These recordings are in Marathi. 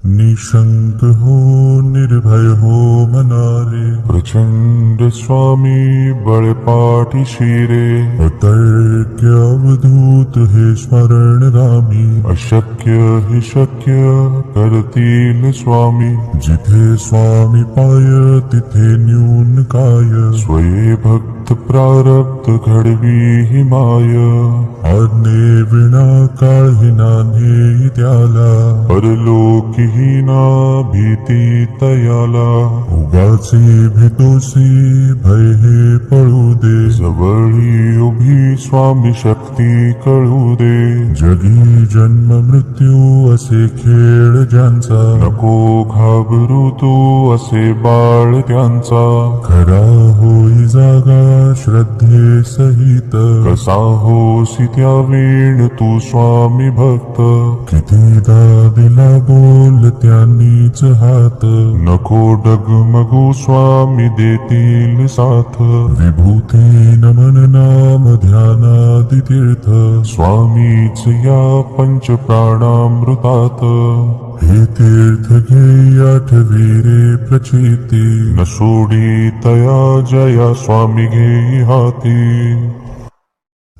निशंक हो निर्भय हो मनारे, प्रचंड स्वामी बळपाठी शिरे. अतर्क्य अवधूत हे स्मरणगामी, अशक्य हि शक्य करतील स्वामी. जिथे स्वामी पाय तिथे न्यून काय, स्वये भक्त प्रारब्ध घडवी हि माय. आज्ञे विना काळही नान्हे त्याला, परलोकी ही ना भीती तयाला. उगाचे भीतोसी भय हे पळू दे, जवळी उभी स्वामी शक्ती कळू दे. जगी जन्म मृत्यू असे खेळ ज्यांचा, नको घाबरू तू असे बाळ त्यांचा. खरा होई जागा श्रद्धे सहित, कसा होसी त्या वेळ तू स्वामी भक्त. कितीदा दिला बोल त्यांनीच हात, नको डगमगू स्वामी देतील साथ. विभूती नमन नाम ध्यानादि तीर्थ, स्वामीच या पंच प्राणामृतात. हे तीर्थ घे आठवी रे प्रचिती, न सोडी तया जया स्वामी घे हाती.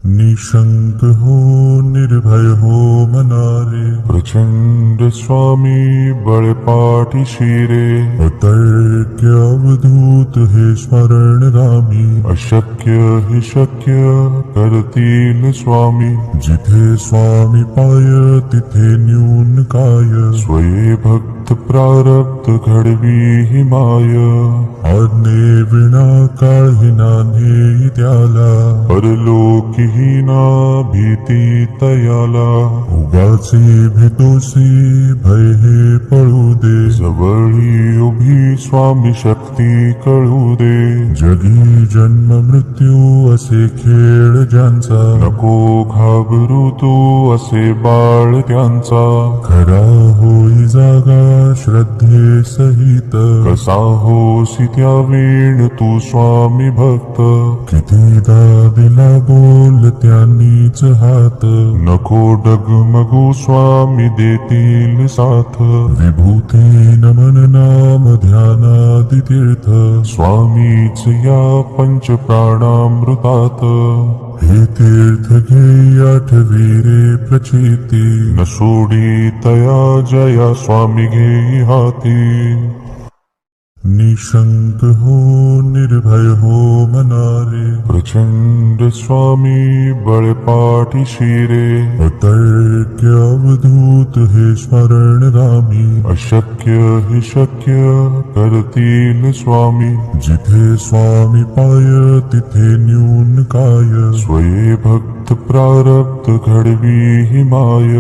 निशंक हो निर्भय हो मनारे, प्रचंड स्वामी बळपाठी शिरे. अतर्क्य अवधूत हे स्मरणगामी, अशक्य हि शक्य करतील स्वामी. जिथे स्वामी पाय तिथे न्यून काय, स्वये भक्त प्रारब्ध घडवी हि माय. आज्ञे विना काळही नान्हे त्याला, परलोकी ही ना भीती तयाला. उगाचे भीतोसी भय हे पळू दे, जवळी उभी स्वामी शक्ती कळू दे. जगी जन्म मृत्यू असे खेळ ज्यांचा, नको घाबरू तू असे बाळ त्यांचा. खरा होई जागा श्रद्धे सहित, कसा होसी त्या वेळ तू स्वामी भक्त. कितीदा दिला बोल त्यांनीच हात, नको डगमगू स्वामी देतील साथ. विभूती नमन नाम ध्यानादि तीर्थ, स्वामीच या पंच प्राणामृतात. हे तीर्थ घे आठवी रे प्रचिती, न सोडी तया जया स्वामी घे हाती. निशंक हो निर्भय हो मनारे, प्रचंड स्वामी बळपाठी शिरे. अतर्क्य अवधूत हे स्मरणगामी, अशक्य हि शक्य करतील स्वामी. जिथे स्वामी पाय तिथे न्यून काय, स्वये भक्त प्रारब्ध घडवी हि माय.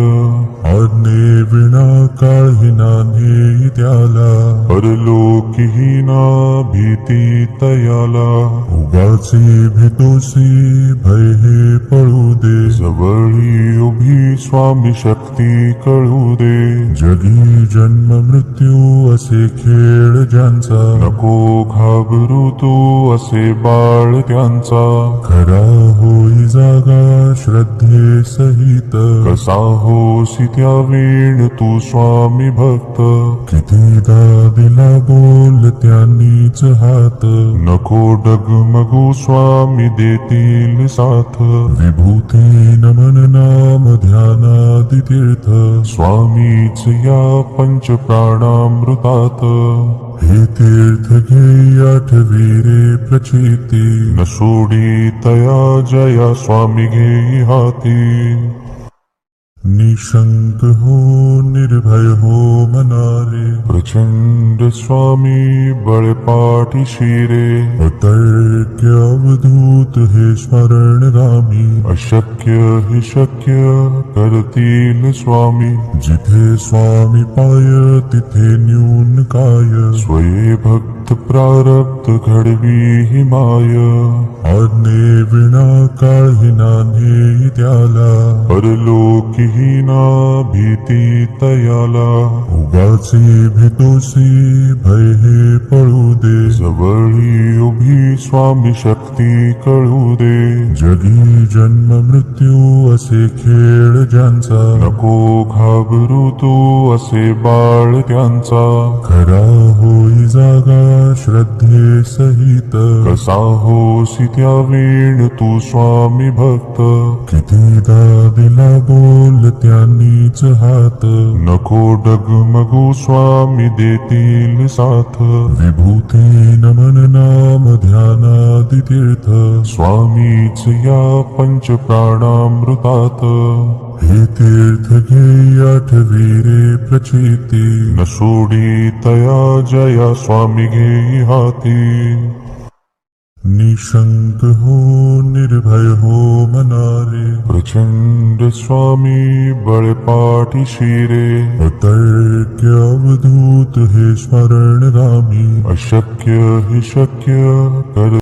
आज्ञे विना काळही नान्हे त्याला, परलोकी ही ना भीती तयाला. उगाचे भीतोसी भय हे पळू दे, जवळी उभी स्वामी शक्ती कळू दे. जगी जन्म मृत्यू असे खेळ ज्यांचा, नको घाबरू तू असे बाळ त्यांचा. खरा होई जागा श्रद्धे सहित, कसा होसी त्या वेळ तू स्वामी भक्त. कितीदा दिला बोल त्यांनीच हात, नको डगमगू स्वामी देतील साथ. विभूती नमन नाम ध्यानादि तीर्थ, स्वामीच या पंच प्राणामृतात. हे तीर्थ घे आठवी रे प्रचिती, न सोडी तया जया स्वामी घे हाती. निशंक हो निर्भय हो मनारे, प्रचंड स्वामी बळपाठी शिरे. अतर्क्य अवधूत हे स्मरणगामी, अशक्य हि शक्य करतील स्वामी. जिथे स्वामी पाय तिथे न्यून काय, स्वये भक्त प्रारब्ध घडवी हि माय. आज्ञे विना काळही नान्हे त्याला, परलोकी ही ना भीती तयाला. उगाचे तोसी भय हे पळू दे. जवळी उभी स्वामी शक्ती कळू दे. जगी जन्म मृत्यू असे खेळ ज्यांचा, नको घाबरू तू असे बाळ त्यांचा. खरा होई जागा श्रद्धे सहित, कसा होसी त्या वेळ तू स्वामी भक्त. कितीदा दिला बोल त्यांनीच हात, नको डगमगू स्वामी देतील साथ. विभूती नमन नाम ध्यानादि तीर्थ, स्वामीच या पंच प्राणामृतात. हे तीर्थ घे आठवी रे प्रचिती, न सोडी तया जया स्वामी घेई हाती. निशंक हो निर्भय हो मनारे, प्रचंड स्वामी बळपाठी शिरे. अतर्क्य अवधूत हे स्मरण रामी, अशक्य हि शक्य कर